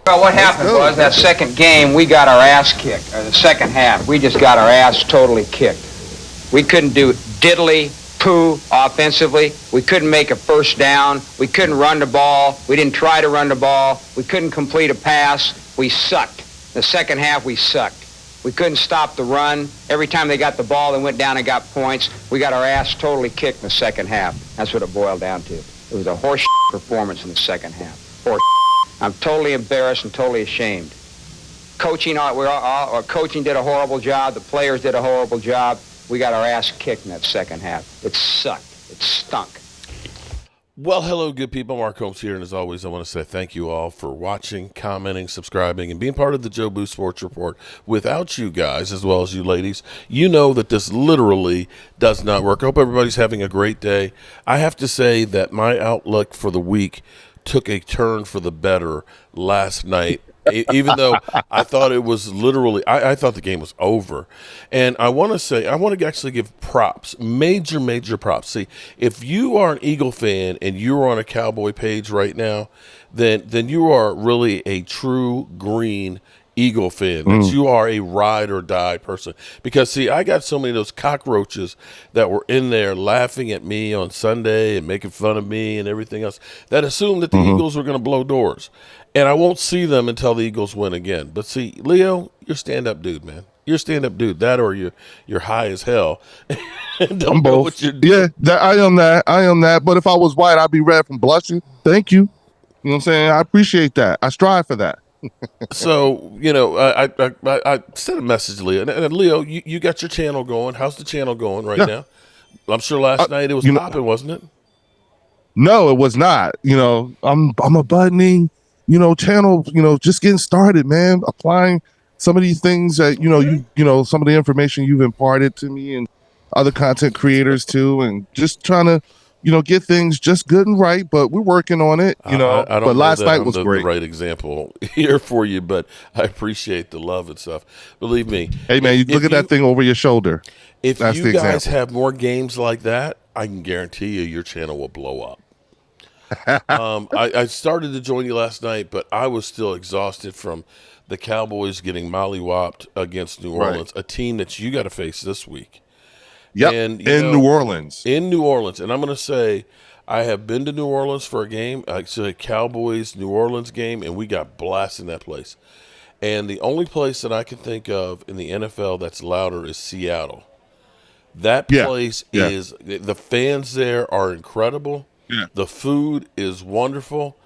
Well, what happened was that second game, we got our ass kicked, or the second half. We just got our ass totally kicked. We couldn't do diddly poo offensively. We couldn't make a first down. We couldn't run the ball. We didn't try to run the ball. We couldn't complete a pass. We sucked. The second half, we sucked. We couldn't stop the run. Every time they got the ball, they went down and got points. We got our ass totally kicked in the second half. That's what it boiled down to. It was a horse performance in the second half. Horse. I'm totally embarrassed and totally ashamed. Coaching did a horrible job. The players did a horrible job. We got our ass kicked in that second half. It sucked. It stunk. Well, hello, good people. Mark Holmes here, and as always, I want to say thank you all for watching, commenting, subscribing, and being part of the Joe Boo Sports Report. Without you guys, as well as you ladies, you know that this literally does not work. I hope everybody's having a great day. I have to say that my outlook for the week took a turn for the better last night. Even though I thought it was literally, I thought the game was over. And I want to actually give props, major props. See, if you are an Eagle fan and you're on a Cowboy page right now, then you are really a true green Eagle fan. That you are a ride or die person. Because, see, I got so many of those cockroaches that were in there laughing at me on Sunday and making fun of me and everything else that assumed that the Eagles were going to blow doors. And I won't see them until the Eagles win again. But see, Leo, you're stand-up dude, man. You're a stand-up dude. That or you're high as hell. I'm both. Yeah, I am that. But if I was white, I'd be red from blushing. Thank you. You know what I'm saying? I appreciate that. I strive for that. So, I sent a message to Leo. And Leo, you got your channel going. How's the channel going right now? I'm sure last night it was popping, wasn't it? No, it was not. I'm a budding channel, just getting started, man. Applying some of these things that, some of the information you've imparted to me and other content creators too, and just trying to, get things just good and right, but we're working on it, I don't but know last that night I'm was great. The right example here for you, but I appreciate the love and stuff. Believe me. Hey, man, you look at that thing over your shoulder. If That's you the guys example. have more games like that, I can guarantee you your channel will blow up. I started to join you last night, but I was still exhausted from the Cowboys getting mollywopped against New Orleans, a team that you got to face this week. Yep, and, New Orleans. In New Orleans. And I'm going to say I have been to New Orleans for a game, actually a Cowboys-New Orleans game, and we got blasted in that place. And the only place that I can think of in the NFL that's louder is Seattle. That place is – the fans there are incredible. Yeah. The food is wonderful,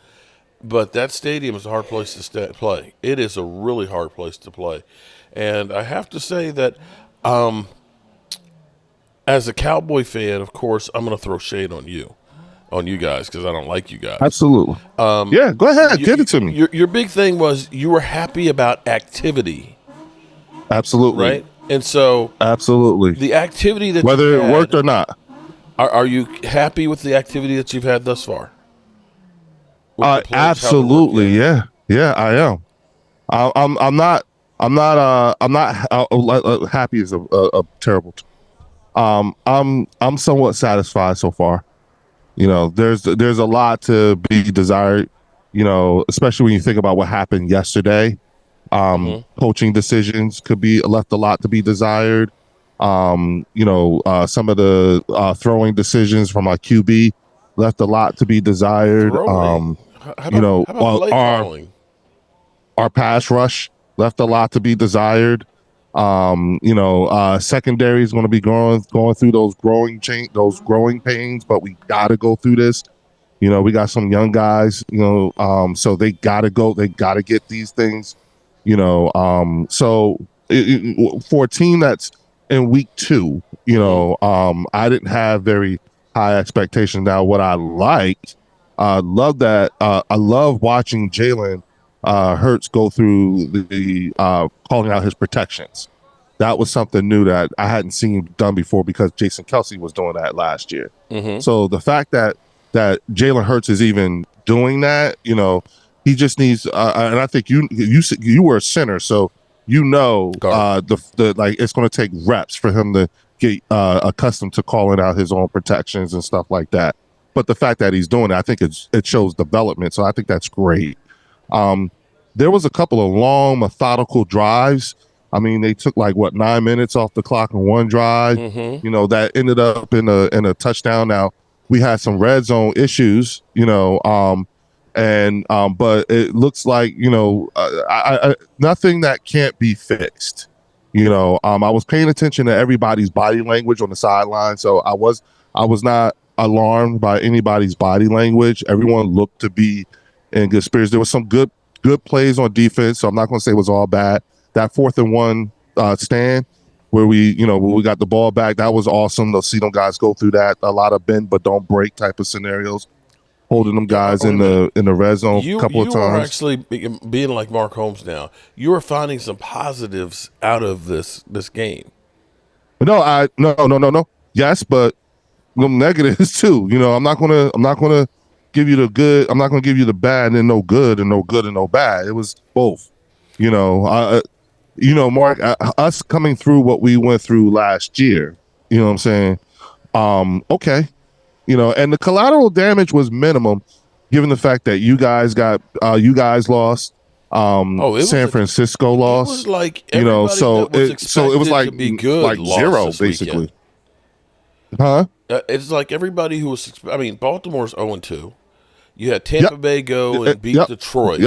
but that stadium is a hard place to play. It is a really hard place to play. And I have to say that as a Cowboy fan, of course, I'm going to throw shade on you guys, because I don't like you guys. Absolutely. Yeah, go ahead. Give it to me. Your big thing was you were happy about activity. Absolutely. Right? And so absolutely, the activity that whether it worked or not. Are you happy with the activity that you've had thus far? Absolutely, yeah, I am. I'm not happy is a terrible term. I'm somewhat satisfied so far. There's a lot to be desired. Especially when you think about what happened yesterday. Coaching decisions could be left a lot to be desired. Some of the throwing decisions from our QB left a lot to be desired. Our pass rush left a lot to be desired. Secondary is going to be going through those growing pains, but we got to go through this. We got some young guys, so they got to get these things, so for a team that's in week 2, I didn't have very high expectations. Now, what I liked, I love watching Jalen Hurts go through the calling out his protections. That was something new that I hadn't seen done before, because Jason Kelce was doing that last year. So the fact that Jalen Hurts is even doing that, he just needs. And I think you were a center, so it's going to take reps for him to get accustomed to calling out his own protections and stuff like that. But the fact that he's doing it, I think it shows development. So I think that's great. there was a couple of long methodical drives. I mean, they took like what 9 minutes off the clock in one drive. Mm-hmm. That ended up in a touchdown. Now we had some red zone issues. But it looks like nothing that can't be fixed. I was paying attention to everybody's body language on the sideline, so I was not alarmed by anybody's body language. Everyone looked to be in good spirits. There was some good plays on defense, so I'm not going to say it was all bad. That 4th and 1 stand where we got the ball back, that was awesome. To see them guys go through that, a lot of bend but don't break type of scenarios, holding them guys in the red zone a couple of You times. are actually being like Mark Holmes now. You are finding some positives out of this game. No. Yes, but negatives too. I'm not gonna give you the good. I'm not gonna give you the bad and no good and no good and no bad. It was both. Mark, us coming through what we went through last year. You know what I'm saying? Okay. And the collateral damage was minimum, given the fact that you guys lost. San Francisco lost. It was like everybody that was expected it was like to be good like lost zero this basically. Weekend. Huh? It's like everybody who was. I mean, Baltimore's 0-2. You had Tampa Bay go and beat Detroit.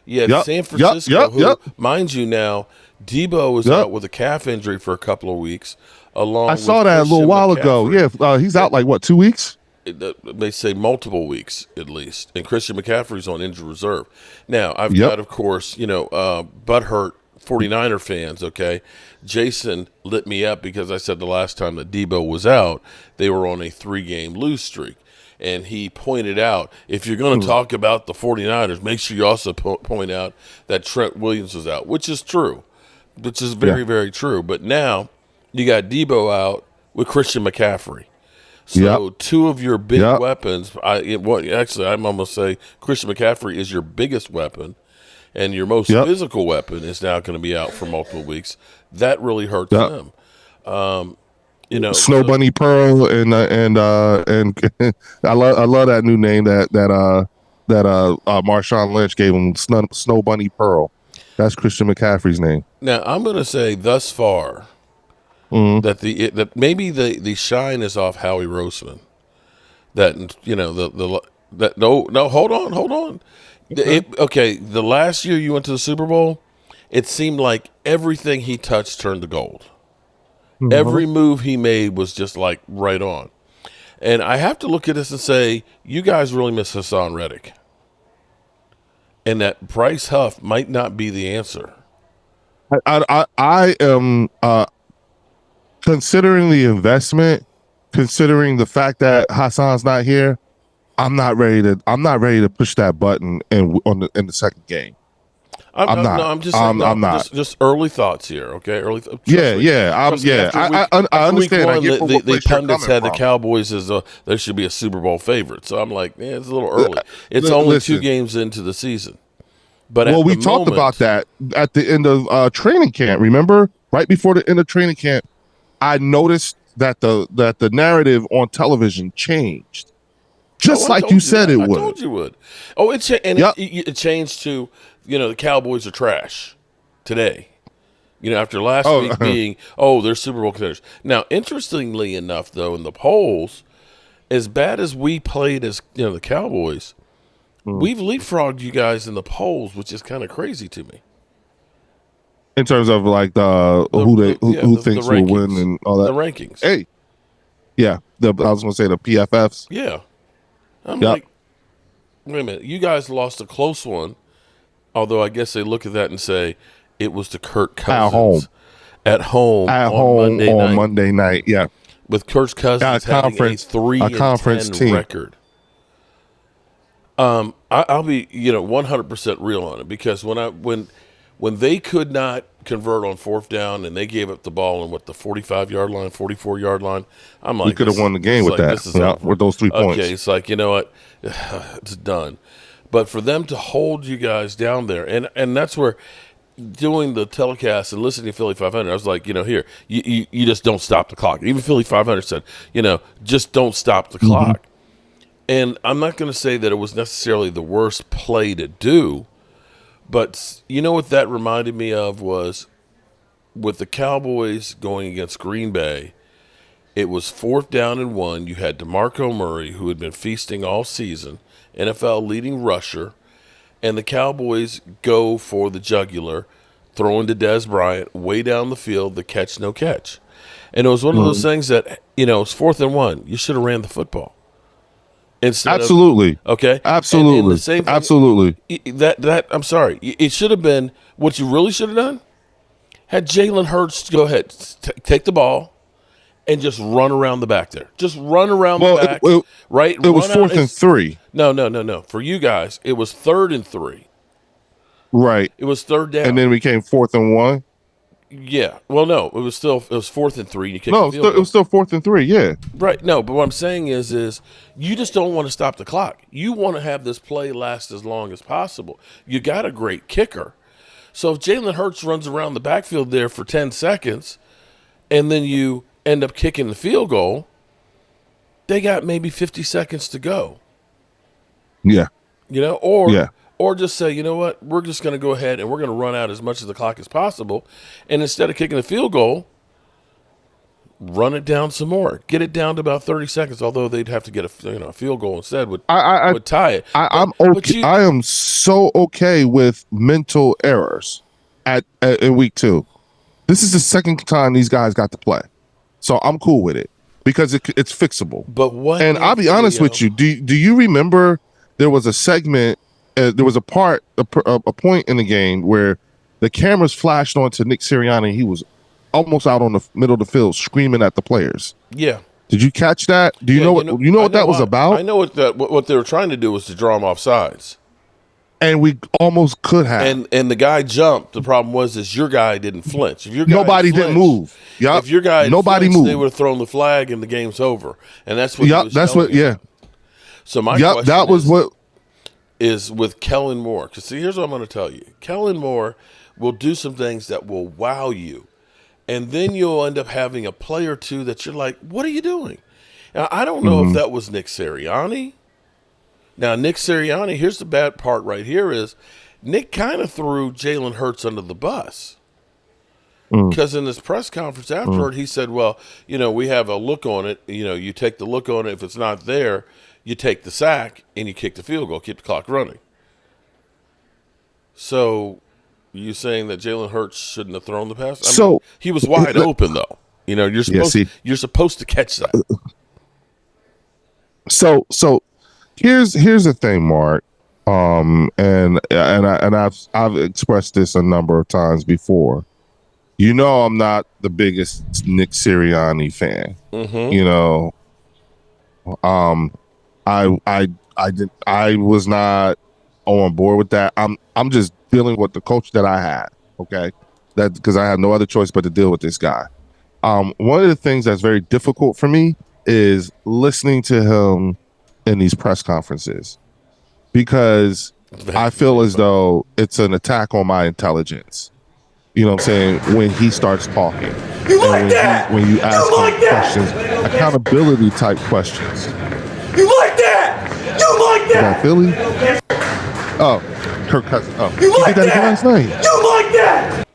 You had San Francisco, who, mind you, now Debo is out with a calf injury for a couple of weeks. I saw that a little while ago. Yeah, he's out like what, 2 weeks? They say multiple weeks at least, and Christian McCaffrey's on injured reserve. Now I've got, of course, butthurt 49er fans. Okay, Jason lit me up because I said the last time that Debo was out, they were on a 3-game lose streak. And he pointed out, if you're going to talk about the 49ers, make sure you also point out that Trent Williams was out, which is true, which is very, very true. But now you got Debo out with Christian McCaffrey. So two of your big weapons, I'm almost say Christian McCaffrey is your biggest weapon, and your most physical weapon is now going to be out for multiple weeks. That really hurts them. Snow Bunny Pearl and I love that new name that Marshawn Lynch gave him, Snow Bunny Pearl. That's Christian McCaffrey's name. Now I'm going to say thus far that maybe the shine is off Howie Roseman. Hold on. The last year you went to the Super Bowl, it seemed like everything he touched turned to gold. Every move he made was just like right on. And I have to look at this and say, you guys really miss Hassan Reddick. And that Bryce Huff might not be the answer. I am considering the investment, considering the fact that Hassan's not here. I'm not ready to push that button in the second game. I'm not. No, I'm just saying. I'm not. Just early thoughts here, okay? I understand. The pundits had the Cowboys as they should be a Super Bowl favorite. So I'm like, it's a little early. It's only 2 games into the season. But we talked about that at the end of training camp. Remember, right before the end of training camp, I noticed that the narrative on television changed, just like you said it would. I told you would. Oh, it changed to. The Cowboys are trash today. After last week being, they're Super Bowl contenders. Now, interestingly enough, though, in the polls, as bad as we played as the Cowboys, we've leapfrogged you guys in the polls, which is kind of crazy to me. In terms of like who thinks will win and all that. The rankings. Hey, I was going to say the PFFs. Yeah, I'm like, wait a minute, you guys lost a close one. Although I guess they look at that and say it was to Kirk Cousins at home on Monday night. Yeah, with Kirk Cousins having a 3-10 record. I'll be 100% real on it, because when they could not convert on 4th down and they gave up the ball on the 45-yard line, 44-yard line, I'm like, we could have won the game with that. With those 3 points. Okay, it's like, you know what, it's done. But for them to hold you guys down there, and that's where doing the telecast and listening to Philly 500, I was like, here, you just don't stop the clock. Even Philly 500 said, just don't stop the clock. And I'm not going to say that it was necessarily the worst play to do, But you know what that reminded me of was with the Cowboys going against Green Bay. It was 4th down and 1. You had DeMarco Murray, who had been feasting all season, NFL leading rusher, and the Cowboys go for the jugular, throwing to Dez Bryant way down the field, the catch, no catch. And it was one of those things that, it's 4th and 1. You should have ran the football. Absolutely. Okay. Absolutely. And the same thing, Absolutely. That I'm sorry. It should have been what you really should have done. Had Jalen Hurts go ahead, take the ball, and just run around the back there. Just run around the back. Right. It was 4th and 3. No. For you guys, it was 3rd and 3. Right. It was 3rd down, and then we came 4th and 1. Yeah. Well, no, it was 4th and 3. You kicked No, the field it was still 4th and 3. Yeah. Right. No, but what I'm saying is you just don't want to stop the clock. You want to have this play last as long as possible. You got a great kicker. So if Jalen Hurts runs around the backfield there for 10 seconds and then you end up kicking the field goal, they got maybe 50 seconds to go. Yeah. Or just say, you know what, we're just going to go ahead and we're going to run out as much of the clock as possible. And instead of kicking the field goal, run it down some more. Get it down to about 30 seconds, although they'd have to get a field goal instead would tie it. I'm okay. I am so okay with mental errors in week 2. This is the second time these guys got to play. So I'm cool with it because it's fixable. But what? And I'll be honest with you. Do you remember there was a segment, there was a point in the game where the cameras flashed onto Nick Sirianni. He was almost out on the middle of the field screaming at the players. Yeah. Did you catch that? Do you know what that was about? I know what they were trying to do was to draw him off sides. And we almost could have. And the guy jumped. The problem was your guy didn't flinch. If your guy nobody didn't move. Yep. If your guy nobody flinched, moved, they would have thrown the flag and the game's over. And that's what. So my question that was what is with Kellen Moore. Because see, here's what I'm going to tell you. Kellen Moore will do some things that will wow you. And then you'll end up having a play or two that you're like, what are you doing? Now, I don't know if that was Nick Sirianni. Now, Nick Sirianni, here's the bad part right here is Nick kind of threw Jalen Hurts under the bus. Because in this press conference afterward, he said, well, we have a look on it. You take the look on it. If it's not there, you take the sack and you kick the field goal, keep the clock running. So you saying that Jalen Hurts shouldn't have thrown the pass? I mean, he was wide open, though. You're supposed to catch that. So here's the thing, Mark. And I've expressed this a number of times before. I'm not the biggest Nick Sirianni fan. I was not on board with that. I'm just dealing with the coach that I had. Okay, that because I had no other choice but to deal with this guy. One of the things that's very difficult for me is listening to him in these press conferences because I feel as though it's an attack on my intelligence. You know what I'm saying? When he starts talking. When you ask him questions, accountability type questions. You like that? You like that? Is that Philly? Oh, Kirk Cousins. Oh, you like did that last night. You like that?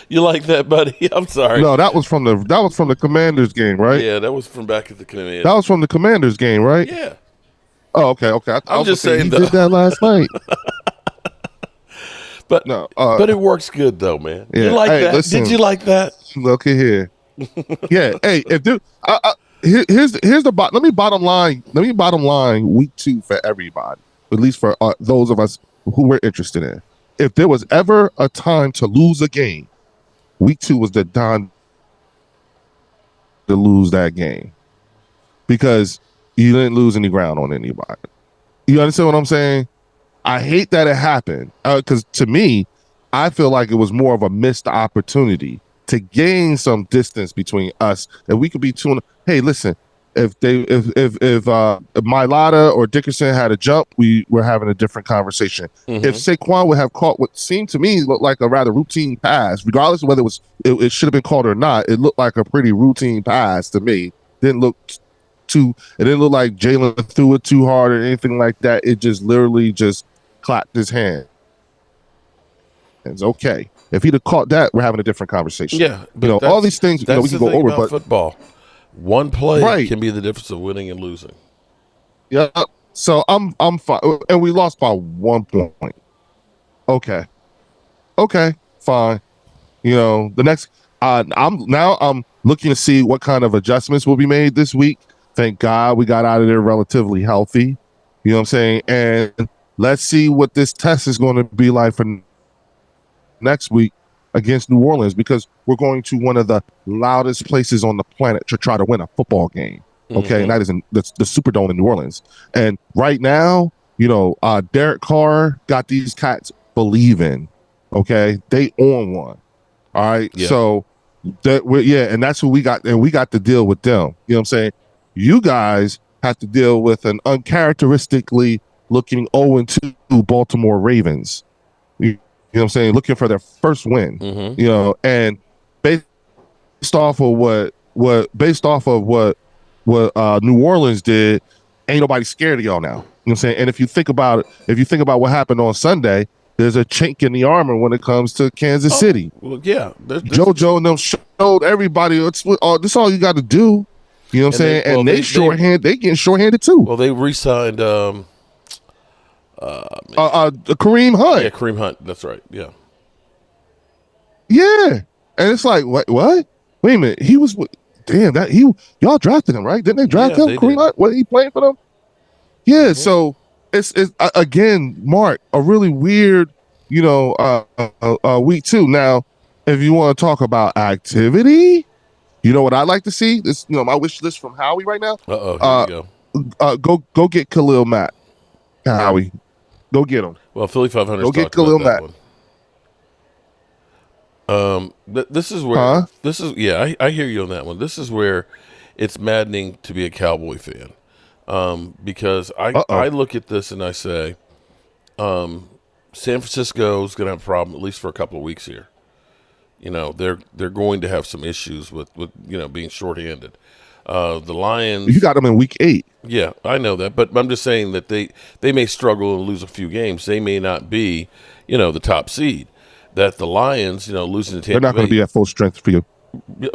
You like that, buddy? I'm sorry. No, that was from the Commanders game, right? Yeah, that was from back at the Commanders. That was from the Commanders game, right? Yeah. Oh, okay. I'm just saying he did that last night. But but it works good though, man. Yeah. You like that? Listen, did you like that? Look at here. Yeah. Hey, here's the let me bottom line week 2 for everybody, at least for those of us who we're interested in. If there was ever a time to lose a game, week 2 was the time to lose that game because you didn't lose any ground on anybody. You understand what I'm saying? I hate that it happened because to me, I feel like it was more of a missed opportunity to gain some distance between us, and we could be tuned. Hey, listen, if Mailata or Dickerson had a jump, we were having a different conversation. If Saquon would have caught what seemed to me looked like a rather routine pass, regardless of whether it should have been called or not, it looked like a pretty routine pass to me. It didn't look like Jalen threw it too hard or anything like that. It just literally just clapped his hands. Okay. If he'd have caught that, we're having a different conversation. Yeah, but all these things, we that's can the go thing over, about but football. One play right. can be the difference of winning and losing. Yeah. So I'm fine. And we lost by 1 point. Okay. Okay. Fine. The next I'm looking to see what kind of adjustments will be made this week. Thank God we got out of there relatively healthy. You know what I'm saying? And let's see what this test is going to be like for next week against New Orleans, because we're going to one of the loudest places on the planet to try to win a football game. Okay, and that is in the Superdome in New Orleans. And right now, Derek Carr got these cats believing. Okay, they on one. All right, Yeah. so and that's who we got, and we got to deal with them. You know what I'm saying? You guys have to deal with an uncharacteristically looking 0-2 Baltimore Ravens. You know what I'm saying? Looking for their first win. And based off of what New Orleans did, ain't nobody scared of y'all now. You know what I'm saying? And if you think about what happened on Sunday, there's a chink in the armor when it comes to Kansas City. Well, yeah. JoJo and them showed everybody this is all you got to do. You know what I'm saying? They getting shorthanded too. Well, they re-signed Kareem Hunt. Yeah, Kareem Hunt. That's right. Yeah. Yeah. And it's like, what? Wait a minute. He was y'all drafted him, right? Didn't they draft him? Kareem Hunt? What, he playing for them? Yeah. So it's again, Mark, a really weird, week 2. Now, if you want to talk about activity, you know what I'd like to see? This, my wish list from Howie right now. Here we go. Go get Khalil Mack. Howie. Go get him. Well, Philly 500 go get Khalil Mack. This is where I hear you on that one. This is where it's maddening to be a Cowboy fan, because I look at this and I say, San Francisco's going to have a problem at least for a couple of weeks here. They're going to have some issues with being shorthanded. The Lions, you got them in week 8. Yeah, I know that, but I'm just saying that they may struggle and lose a few games. They may not be, the top seed. That the Lions, losing to Tampa Bay, they're not going to be at full strength for you.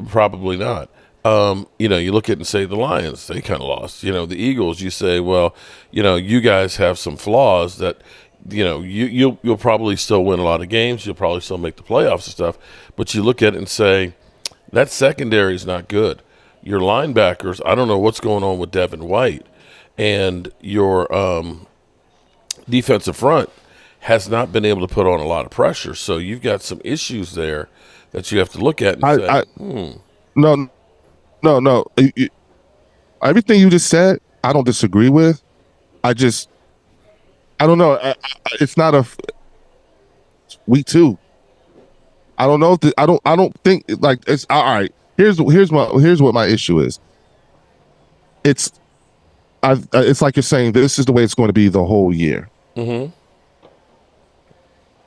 Probably not. You look at it and say the Lions, they kind of lost. The Eagles, you say, well, you guys have some flaws that, you'll probably still win a lot of games. You'll probably still make the playoffs and stuff. But you look at it and say, that secondary is not good. Your linebackers, I don't know what's going on with Devin White, and your defensive front has not been able to put on a lot of pressure. So you've got some issues there that you have to look at and say, No. Everything you just said, I don't disagree with. I don't know. It's not a week 2. I don't know if I don't think like it's all right. Here's what my issue is. It's like you're saying this is the way it's going to be the whole year.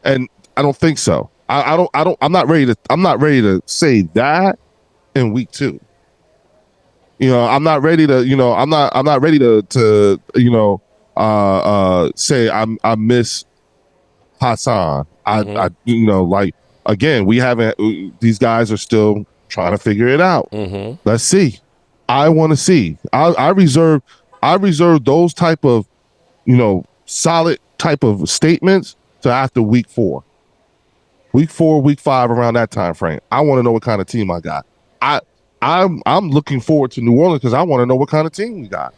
And I don't think so. I'm not ready to say that in week 2. I'm not ready to, I'm not ready to say I miss Hassan. Again, we haven't, these guys are still trying to figure it out. Let's see. I want to see. I reserve those type of, solid type of statements to after week 4. Week 4, week 5, around that time frame. I want to know what kind of team I got. I'm looking forward to New Orleans because I want to know what kind of team we got.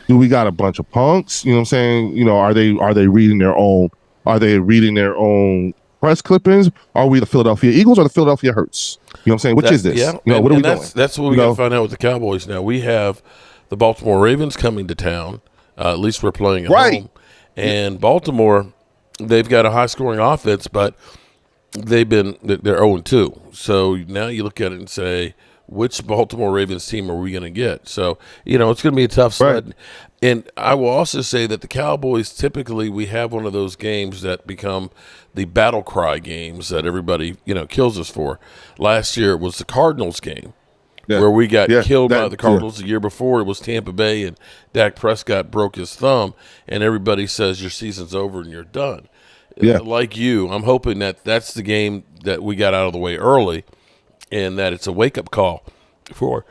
Do we got a bunch of punks? You know what I'm saying? Are they reading their own? Are they reading their own press clippings? Are we the Philadelphia Eagles or the Philadelphia Hurts? You know what I'm saying? Which is this? Yeah. What are we doing? That's what we got to find out with the Cowboys now. We have the Baltimore Ravens coming to town. At least we're playing at home. And Baltimore, they've got a high-scoring offense, but they're 0-2. So now you look at it and say, which Baltimore Ravens team are we going to get? So, it's going to be a tough sled. Right. And I will also say that the Cowboys, typically we have one of those games that become the battle cry games that everybody, kills us for. Last year it was the Cardinals game where we got killed by the Cardinals. The year before it was Tampa Bay and Dak Prescott broke his thumb and everybody says your season's over and you're done. Yeah. Like you, I'm hoping that that's the game that we got out of the way early, and that it's a wake up call for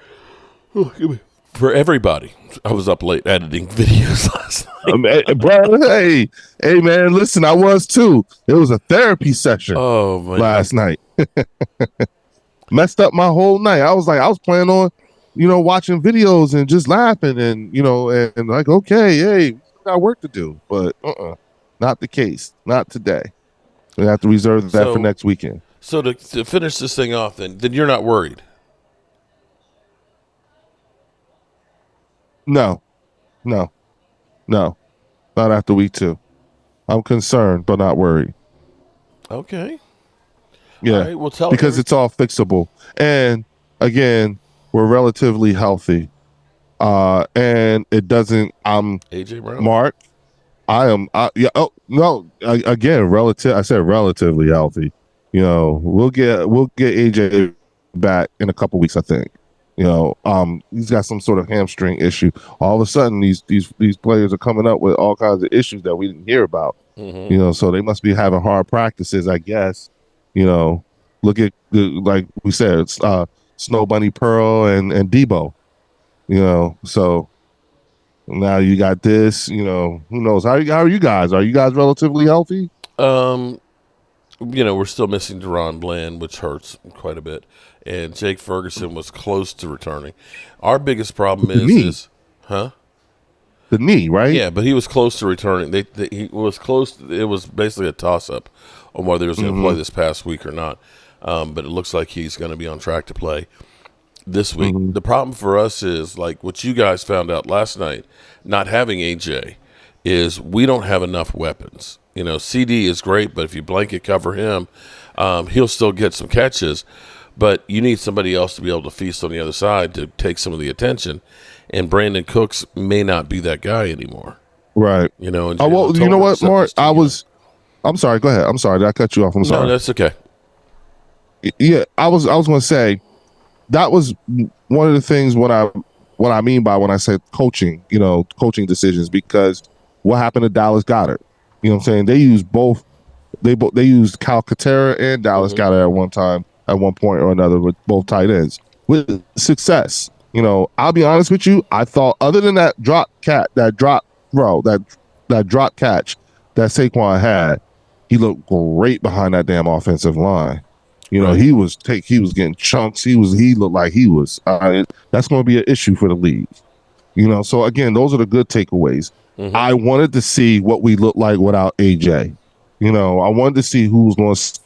everybody. I was up late editing videos last night. Bro, hey, man, listen, I was too. It was a therapy session last night. Messed up my whole night. I was planning on, watching videos and just laughing and like, okay, hey, we still got work to do, but not the case, not today. We have to reserve that for next weekend. So to finish this thing off, then you're not worried. No, not after week 2. I'm concerned, but not worried. Okay. Yeah, all right, well, because it's all fixable. And again, we're relatively healthy. And it doesn't. AJ Brown. Mark. I am. Yeah. Oh no. Again, relative. I said relatively healthy. We'll get AJ back in a couple weeks, I think. He's got some sort of hamstring issue. All of a sudden, these players are coming up with all kinds of issues that we didn't hear about. Mm-hmm. So they must be having hard practices, I guess. Look at like we said, Snow Bunny Pearl and Debo. So now you got this. Who knows? How are you guys? Are you guys relatively healthy? We're still missing Deron Bland, which hurts quite a bit, and Jake Ferguson was close to returning. Our biggest problem is the knee, right? Yeah, but he was close to returning. He was close. It was basically a toss-up on whether he was going to play this past week or not. But it looks like he's going to be on track to play this week. The problem for us is, like what you guys found out last night, not having AJ, is we don't have enough weapons. CD is great, but if you blanket cover him, he'll still get some catches. But you need somebody else to be able to feast on the other side to take some of the attention. And Brandon Cooks may not be that guy anymore. Right. And well, you know what, Mark? I'm sorry. Go ahead. I'm sorry. Did I cut you off? I'm sorry. No, that's okay. Yeah, I was going to say that was one of the things what I mean by when I said coaching, coaching decisions, because what happened to Dallas Goedert? You know what I'm saying? They used both. They used Cal Katera and Dallas Goedert at one point or another with both tight ends with success. I'll be honest with you. I thought other than that drop catch that Saquon had, he looked great behind that damn offensive line. Right. He was getting chunks. He looked like he was. That's going to be an issue for the league. So again, those are the good takeaways. I wanted to see what we look like without AJ. I wanted to see who's going to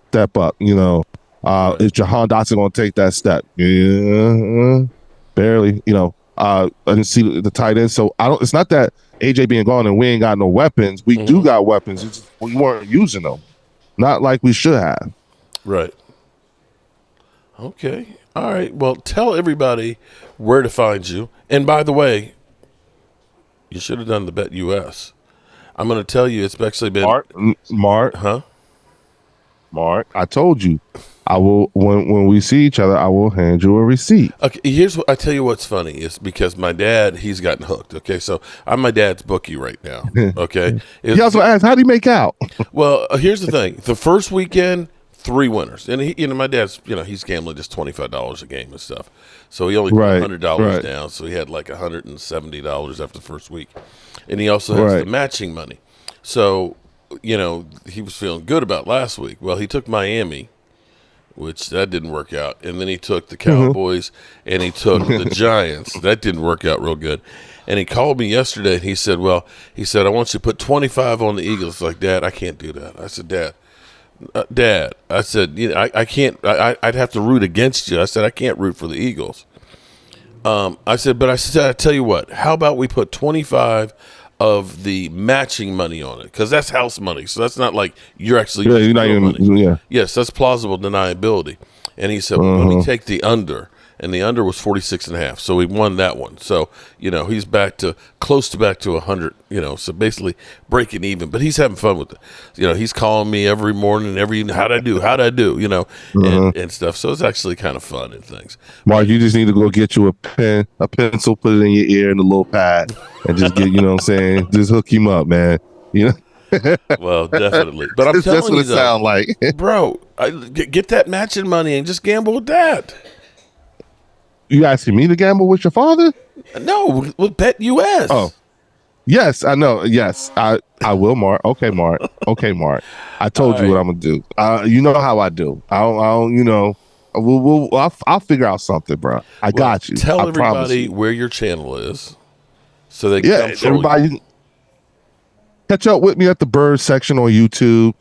step up. Is Jahan Dotson going to take that step? Yeah, barely. I didn't see the tight end, so it's not that AJ being gone and we ain't got no weapons. We do got weapons. It's just, we weren't using them, not like we should have. Right. Okay. All right. Well, tell everybody where to find you. And by the way, you should have done the Bet US. I'm going to tell you, it's actually been Mark. Huh? Mark, I told you, I will when we see each other, I will hand you a receipt. Okay, here's what I tell you. What's funny is because my dad, he's gotten hooked. Okay, so I'm my dad's bookie right now. Okay, he also asked, "How do you make out?" Well, here's the thing: the first weekend, 3 winners, and my dad's, he's gambling just $25 a game and stuff. So he only put $100 down, so he had like $170 after the first week, and he also has the matching money. So he was feeling good about last week. Well, he took Miami, which that didn't work out. And then he took the Cowboys and he took the Giants. That didn't work out real good. And he called me yesterday and he said, I want you to put 25 on the Eagles. Like, Dad, I can't do that. I said, Dad, I said, I can't, I'd have to root against you. I said, I can't root for the Eagles. I said, I tell you what, how about we put 25 of the matching money on it, because that's house money, so that's not like you're actually you're not even money. Yes, that's plausible deniability. And he said, well, let me take the under, and the under was 46.5, so he won that one. So he's close to 100, so basically breaking even, but he's having fun with it. He's calling me every morning, how'd I do and stuff. So it's actually kind of fun and things. Mark, you just need to go get you a pen, a pencil, put it in your ear and a little pad, and just get, just hook him up, man. Well, definitely. But I'm That's telling what you, it though, sounds like. bro, get that matching money and just gamble with that. You asking me to gamble with your father? No, with Bet US. Oh, yes, I know. Yes, I will, Mark. Okay, Mark. Okay, Mark. I All told you what right. I'm gonna do. You know how I do. I don't. You know. I'll figure out something, bro. I Well, got you. tell I promise everybody you. where your channel is so they can Yeah, come troll you. everybody, catch up with me at the Bird section on YouTube,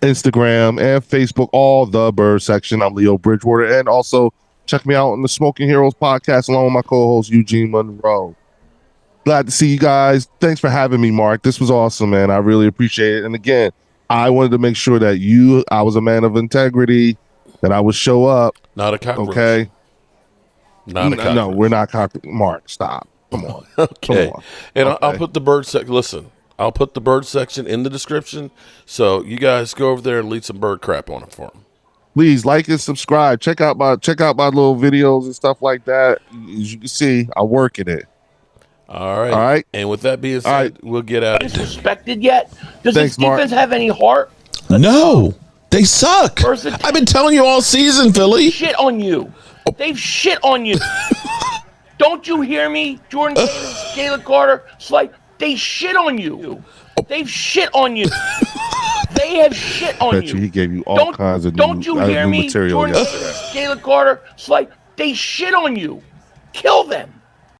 Instagram, and Facebook. All the Bird section. I'm Leo Bridgewater, and also check me out on the Smoking Heroes podcast along with my co-host Eugene Monroe. Glad to see you guys. Thanks for having me, Mark. This was awesome, man. I really appreciate it. And again, I wanted to make sure that I was a man of integrity, that I would show up. Not a cockroach. Okay. Not a No, we're cockroach. not copying. Mark, stop. Come on. Come Okay. on. And I'll Okay. put the bird section. Listen, I'll put the bird section in the description. So you guys go over there and leave some bird crap on it for them. Please like and subscribe. Check out my little videos and stuff like that. As you can see, I work in it. All right. All right. And with that being All right. said, we'll get out of here. Disrespected yet? Does Thanks, this defense Mark. have any heart? No, they suck. Versatility. I've been telling you all season, Philly. Shit on you. They've shit on you. Don't you hear me, Jordan Davis, Jalen Carter? Slight. They shit on you. They've shit on you. They have shit on Bet you. you he gave you all kinds of Don't you hear new me, material Jordan yesterday. Davis, Jalen Carter? Slight. They shit on you. Kill them.